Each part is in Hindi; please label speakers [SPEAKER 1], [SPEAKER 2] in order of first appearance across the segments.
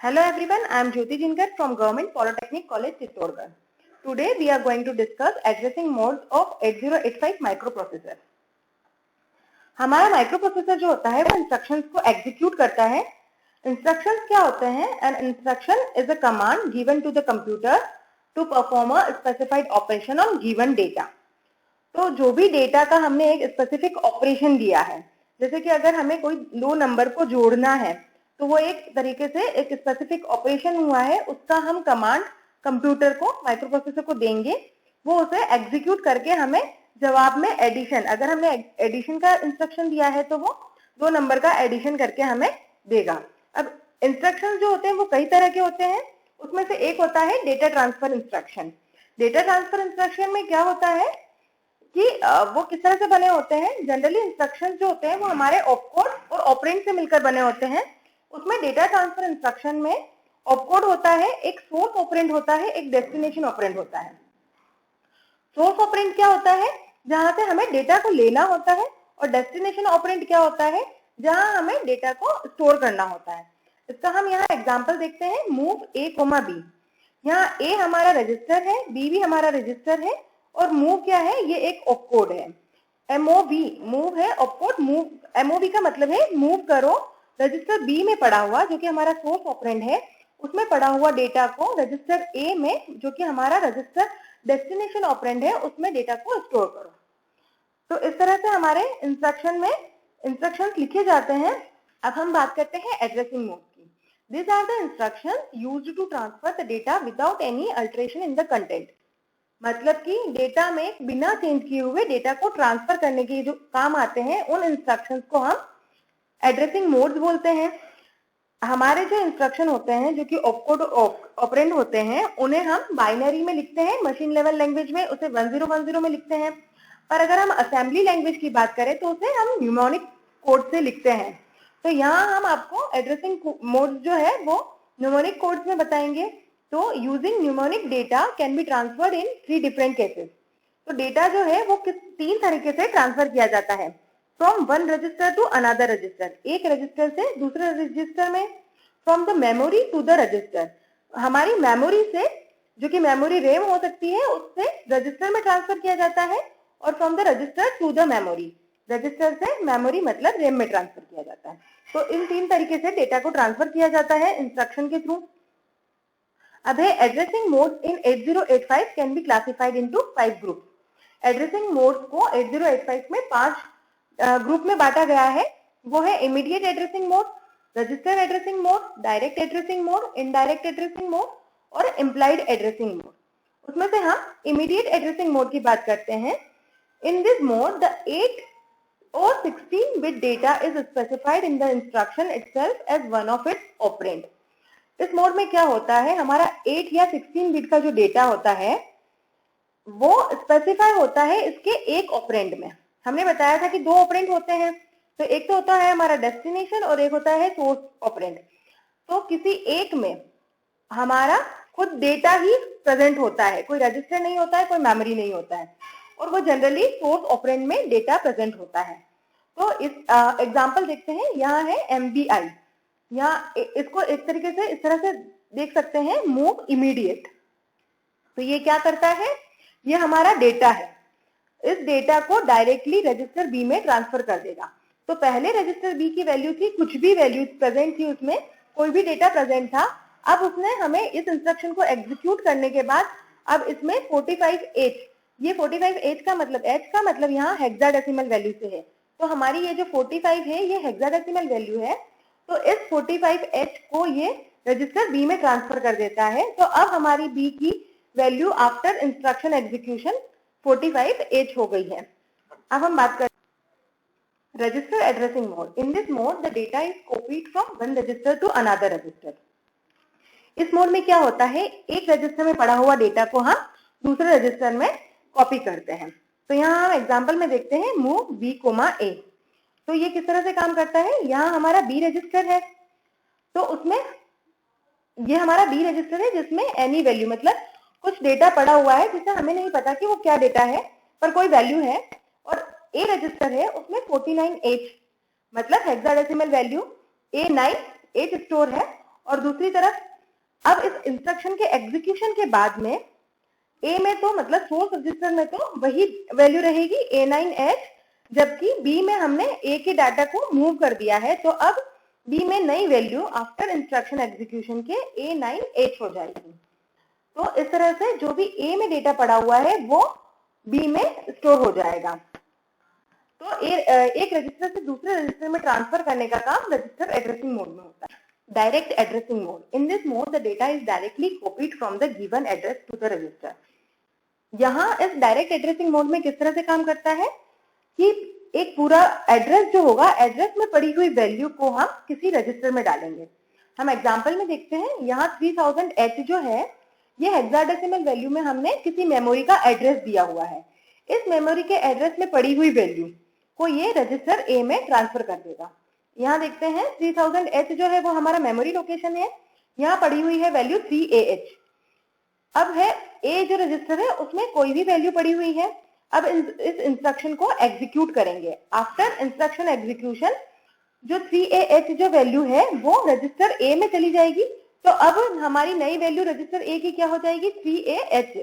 [SPEAKER 1] Hello everyone, I am Jyoti Jinkar from Government Polytechnic College, Chittorgarh. Today we are going to discuss addressing modes of 8085 microprocessor. हमारा माइक्रोप्रोसेसर जो होता है वो इंस्ट्रक्शंस को एग्जीक्यूट करता है. इंस्ट्रक्शंस क्या होते हैं? An instruction is a command given to the computer to perform a specified operation on given data. तो जो भी डेटा का हमने एक स्पेसिफिक ऑपरेशन दिया है, जैसे कि अगर हमें कोई दो नंबर को जोड़ना है तो वो एक तरीके से एक स्पेसिफिक ऑपरेशन हुआ है, उसका हम कमांड कंप्यूटर को, माइक्रोप्रोसेसर को देंगे, वो उसे एग्जीक्यूट करके हमें जवाब में एडिशन, अगर हमने एडिशन का इंस्ट्रक्शन दिया है तो वो दो नंबर का एडिशन करके हमें देगा. अब इंस्ट्रक्शन जो होते हैं वो कई तरह के होते हैं. उसमें से एक होता है data transfer instruction. Data transfer instruction में क्या होता है कि वो किस तरह से बने होते हैं? जनरली इंस्ट्रक्शन जो होते हैं वो हमारे ऑपकोड और ऑपरेंड से मिलकर बने होते हैं. उसमें डेटा ट्रांसफर इंस्ट्रक्शन में ऑपकोड होता है, एक सोर्स ऑपरेंड होता है, एक डेस्टिनेशन ऑपरेंड होता है. सोर्स ऑपरेंड क्या होता है? जहां से हमें डेटा को लेना होता है, और डेस्टिनेशन ऑपरेंड क्या होता है? जहां हमें डेटा को स्टोर करना होता है. इसका हम यहाँ एग्जांपल देखते हैं, मूव ए कोमा बी. यहाँ ए हमारा रजिस्टर है, बी भी हमारा रजिस्टर है, और मूव क्या है? ये एक ऑपकोड है. एमओबी मूव है, ऑपकोड मूव. एमओबी का मतलब है मूव करो रजिस्टर बी में पड़ा हुआ, जो कि हमारा सोर्स ऑपरेंड है, उसमें पड़ा हुआ डेटा को रजिस्टर ए में, जो कि हमारा रजिस्टर डेस्टिनेशन ऑपरेंड है, उसमें डेटा को स्टोर करो. तो इस तरह से हमारे इंस्ट्रक्शन में इंस्ट्रक्शंस लिखे जाते हैं. अब हम बात करते हैं एड्रेसिंग मोड की. These are the instructions used to transfer the data without any alteration in the content. मतलब कि डेटा में बिना चेंज किए हुए डेटा को ट्रांसफर करने के जो काम आते हैं, उन इंस्ट्रक्शंस को हम एड्रेसिंग मोड्स बोलते हैं. हमारे जो इंस्ट्रक्शन होते हैं, जो कि ऑपकोड ऑपरेंड होते हैं, उन्हें हम बाइनरी में लिखते हैं. मशीन लेवल लैंग्वेज में उसे 1010 में लिखते हैं. पर अगर हम असेंबली लैंग्वेज की बात करें तो उसे हम न्यूमोनिक कोड से लिखते हैं. तो यहाँ हम आपको एड्रेसिंग मोड्स जो है वो न्यूमोनिक कोड्स में बताएंगे. तो using mnemonic data can be transferred in 3 different cases. तो डेटा जो है वो किस 3 तरीके से ट्रांसफर किया जाता है. From one register to another register, एक रजिस्टर से दूसरे रजिस्टर में. From the memory to the register, हमारी मेमोरी से, जो कि मेमोरी रेम हो सकती है, उससे रजिस्टर में ट्रांसफर किया जाता है. और from the register to the memory, register से मेमोरी मतलब रेम में ट्रांसफर किया जाता है. तो इन 3 तरीके से डेटा को ट्रांसफर किया जाता है इंस्ट्रक्शन के थ्रू. अब है addressing mode in 8085 can be classified into 5 group. Addressing modes को 8085 में 5 ग्रुप में बांटा गया है. वो है immediate addressing mode, register addressing mode, direct addressing mode, indirect addressing mode और इम्प्लाइड एड्रेसिंग मोड. उसमें से हम इमीडिएट एड्रेसिंग मोड की बात करते हैं. इन this mode the 8 or 16 bit data is specified in the instruction itself as one of its operand. इस मोड में क्या होता है? हमारा 8 या 16 बिट का जो डेटा होता है वो स्पेसिफाई होता है इसके एक ऑपरेंड में. हमने बताया था कि 2 ऑपरेंड होते हैं. तो एक तो होता है हमारा डेस्टिनेशन और एक होता है सोर्स ऑपरेंड. तो किसी एक में हमारा खुद डेटा ही प्रेजेंट होता है, कोई रजिस्टर नहीं होता है, कोई मेमोरी नहीं होता है, और वो जनरली सोर्स ऑपरेंड में डेटा प्रेजेंट होता है. तो इस एग्जांपल देखते हैं. यहाँ है MBI. यहाँ इसको एक तरीके से इस तरह से देख सकते हैं, मूव इमीडिएट. तो ये क्या करता है? ये हमारा डेटा है, इस डेटा को डायरेक्टली रजिस्टर बी में ट्रांसफर कर देगा. तो पहले रजिस्टर बी की वैल्यू थी, कुछ भी वैल्यू प्रेजेंट थी, उसमें कोई भी डेटा प्रेजेंट था. अब उसने हमें इस इंस्ट्रक्शन को एग्जीक्यूट करने के बाद अब इसमें 45H, ये 45H का मतलब, H का मतलब यहाँ हेक्साडेसिमल वैल्यू से है. तो हमारी ये जो 45 है ये हेक्साडेसिमल वैल्यू है. तो इस 45H को ये रजिस्टर बी में ट्रांसफर कर देता है. तो अब हमारी बी की value after instruction execution 45H हो गई है. अब हम बात करें register addressing mode. In this mode the data is copied from one register to another register. इस मोड में क्या होता है? एक रजिस्टर में पड़ा हुआ डेटा को हम दूसरे रजिस्टर में कॉपी करते हैं. तो यहाँ हम एग्जांपल में देखते हैं, मूव बी कोमा ए. तो ये किस तरह से काम करता है? यहाँ हमारा बी रजिस्टर है, तो उसमें ये हमारा बी रजिस्टर है जिसमें एनी वैल्यू, मतलब कुछ डेटा पड़ा हुआ है जिसे हमें नहीं पता कि वो क्या डेटा है, पर कोई वैल्यू है. और ए रजिस्टर है, उसमें 49H मतलब हेक्साडेसिमल वैल्यू A9H स्टोर है, और दूसरी तरफ अब इस इंस्ट्रक्शन के एग्जीक्यूशन के बाद में ए में तो मतलब सोर्स रजिस्टर में तो वही वैल्यू रहेगी A9H, जबकि बी में हमने ए के डाटा को मूव कर दिया है, तो अब बी में नई वैल्यू आफ्टर इंस्ट्रक्शन एग्जीक्यूशन के A9H हो जाएगी। तो इस तरह से जो भी ए में डेटा पड़ा हुआ है वो बी में स्टोर हो जाएगा। तो एक रजिस्टर से दूसरे रजिस्टर में ट्रांसफर करने का काम रजिस्टर एड्रेसिंग मोड में होता है। Direct addressing mode, in this mode the data is directly copied from the given address to the register. यहाँ इस डायरेक्ट एड्रेसिंग मोड में किस तरह से काम करता है कि एक पूरा एड्रेस जो होगा, एड्रेस में पड़ी हुई वैल्यू को हम किसी रजिस्टर में डालेंगे। हम एग्जांपल में देखते हैं, यहाँ 3000H जो है ये हेक्साडेसिमल वैल्यू में हमने किसी मेमोरी का एड्रेस दिया हुआ है। इस मेमोरी के एड्रेस में पड़ी हुई वैल्यू को ये रजिस्टर ए में ट्रांसफर कर देगा। यहाँ देखते हैं 3000H जो है वो हमारा मेमोरी लोकेशन है, यहाँ पड़ी हुई है वैल्यू 3AH। अब है ए जो रजिस्टर है उसमें कोई भी वैल्यू पड़ी हुई है। अब इस इंस्ट्रक्शन को एग्जीक्यूट करेंगे। आफ्टर इंस्ट्रक्शन एग्जीक्यूशन जो 3AH जो वैल्यू है वो रजिस्टर ए में चली जाएगी। तो अब हमारी नई वैल्यू रजिस्टर ए की क्या हो जाएगी, 3AH।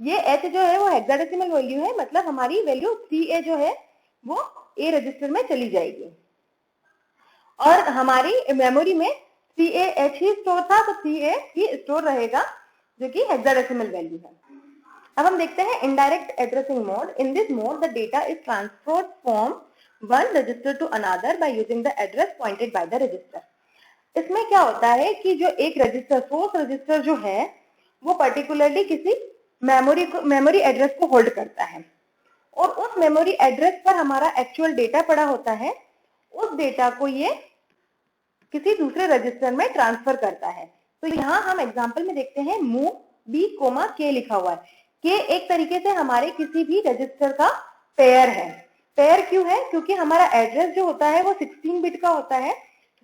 [SPEAKER 1] ये H जो है वो हेक्साडेसिमल वैल्यू है, मतलब हमारी वैल्यू 3A जो है वो ए रजिस्टर में चली जाएगी। और हमारी मेमोरी में 3AH ही स्टोर था, तो 3A ही स्टोर रहेगा जो कि हेक्साडेसिमल वैल्यू है। अब हम देखते हैं indirect addressing mode. In this mode the data is transferred from one register to another by using the address pointed by the register. इसमें क्या होता है कि जो एक रजिस्टर, सोर्स रजिस्टर जो है वो पर्टिकुलरली किसी मेमोरी एड्रेस को होल्ड करता है और उस मेमोरी एड्रेस पर हमारा एक्चुअल डेटा पड़ा होता है। उस डेटा को ये किसी दूसरे रजिस्टर में ट्रांसफर करता है। तो यहाँ हम एग्जांपल में देखते हैं मूव B, K लिखा हुआ है। K एक तरीके से हमारे किसी भी रजिस्टर का पेयर है। पेयर क्यों है? क्योंकि हमारा एड्रेस जो होता है वो 16 बिट का होता है,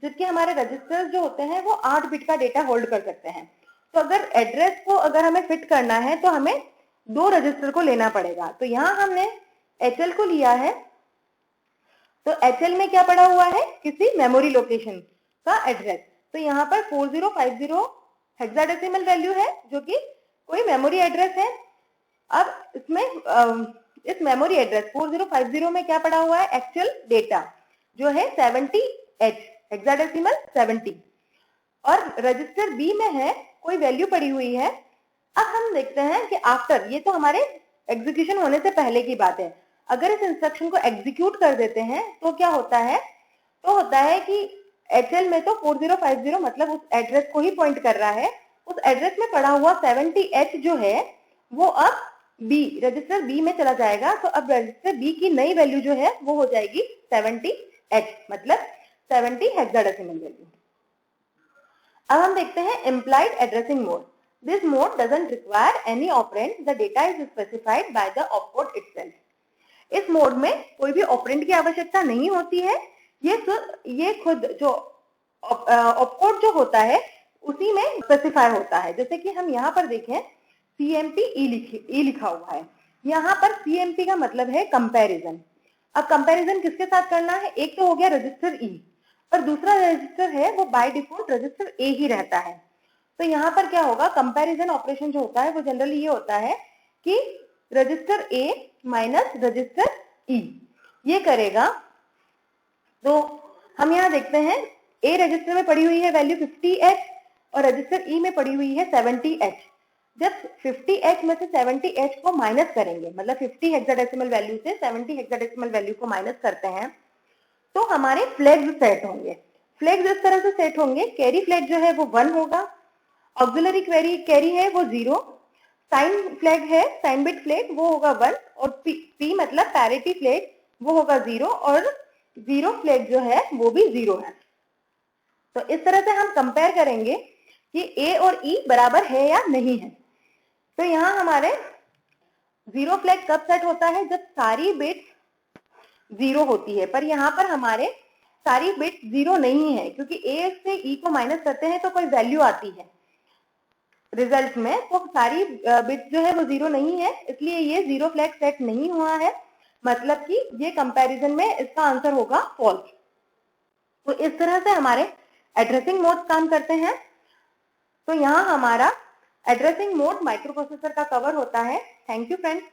[SPEAKER 1] जबकि हमारे रजिस्टर्स जो होते हैं वो 8 बिट का डेटा होल्ड कर सकते हैं। तो अगर एड्रेस को अगर हमें फिट करना है तो हमें दो रजिस्टर को लेना पड़ेगा। तो यहाँ हमने HL को लिया है, तो HL में क्या पड़ा हुआ है, किसी मेमोरी लोकेशन का एड्रेस। तो यहाँ पर 4050 हेक्साडेसिमल वैल्यू है जो कि कोई मेमोरी एड्रेस है। अब इसमें इस मेमोरी एड्रेस 4050 में क्या पड़ा हुआ है, एक्चुअल डेटा जो है 70H, हेक्साडेसिमल 70। और रजिस्टर बी में है कोई वैल्यू पड़ी हुई है। अब हम देखते हैं कि आफ्टर, ये तो हमारे एग्जीक्यूशन होने से पहले की बात है, अगर इस इंस्ट्रक्शन को एग्जीक्यूट कर देते हैं तो क्या होता है, तो होता है कि HL में तो 4050 मतलब उस एड्रेस को ही पॉइंट कर रहा है। उस एड्रेस में पड़ा हुआ 70H जो है वो अब B, रजिस्टर B में चला जाएगा। तो अब रजिस्टर B की नई वैल्यू जो है वो हो जाएगी 70H, मतलब 70 हेक्साडेसिमल वैल्यू। अब हम देखते हैं implied addressing mode. This mode doesn't require any operand, the data is specified by the opcode itself. इस मोड में कोई भी ऑपरेंड की आवश्यकता नहीं होती है, ये खुद जो ऑपकोड जो होता है उसी में स्पेसिफाई होता है। जैसे कि हम यहाँ पर देखें CMP E लिखा हुआ है। यहाँ पर CMP का मतलब है कंपैरिजन। अब कंपैरिजन किसके साथ करना है, एक तो हो गया रजिस्टर E और दूसरा रजिस्टर है वो बाय डिफॉल्ट रजिस्टर A ही रहता है। तो यहाँ पर क्या होगा, कंपैरिजन ऑपरेशन जो होता है वो जनरली ये होता है कि register A minus register E ये करेगा। तो हम यहाँ देखते हैं A रजिस्टर में पड़ी हुई है वैल्यू 50H और रजिस्टर E में पड़ी हुई है 70H। जब 50H में से 70H को माइनस करेंगे, मतलब 50 हेक्साडेसिमल वैल्यू से 70 हेक्साडेसिमल वैल्यू को माइनस करते हैं, तो हमारे फ्लैग्स सेट होंगे। फ्लैग्स इस तरह से सेट होंगे, कैरी फ्लैग जो है वो 1 होगा, ऑक्सिलरी कैरी है वो 0, साइन फ्लैग है, साइन बिट फ्लैग वो होगा 1 और P मतलब पैरिटी फ्लैग वो होगा 0 और 0 फ्लैग जो है वो भी 0 है। तो इस तरह से हम कंपेयर करेंगे कि A और E बराबर है या नहीं है। तो यहाँ हमारे 0 फ्लैग कब सेट होता है, जब सारी बिट्स 0 होती है, पर यहाँ पर हमारे सारी बिट्स 0 नहीं है, क्योंकि A से E को माइनस करते हैं तो कोई वैल्यू आती है रिजल्ट में, तो सारी बिट्स जो है वो 0 नहीं है, इसलिए ये 0 फ्लैग सेट नहीं हुआ है, मतलब कि ये कंपैरिजन में इसका आंसर होगा फॉल्स। तो इस तरह से हमारे एड्रेसिंग मोड्स काम करते हैं। तो यहाँ हमारा एड्रेसिंग मोड माइक्रो प्रोसेसर का कवर होता है। Thank you friends.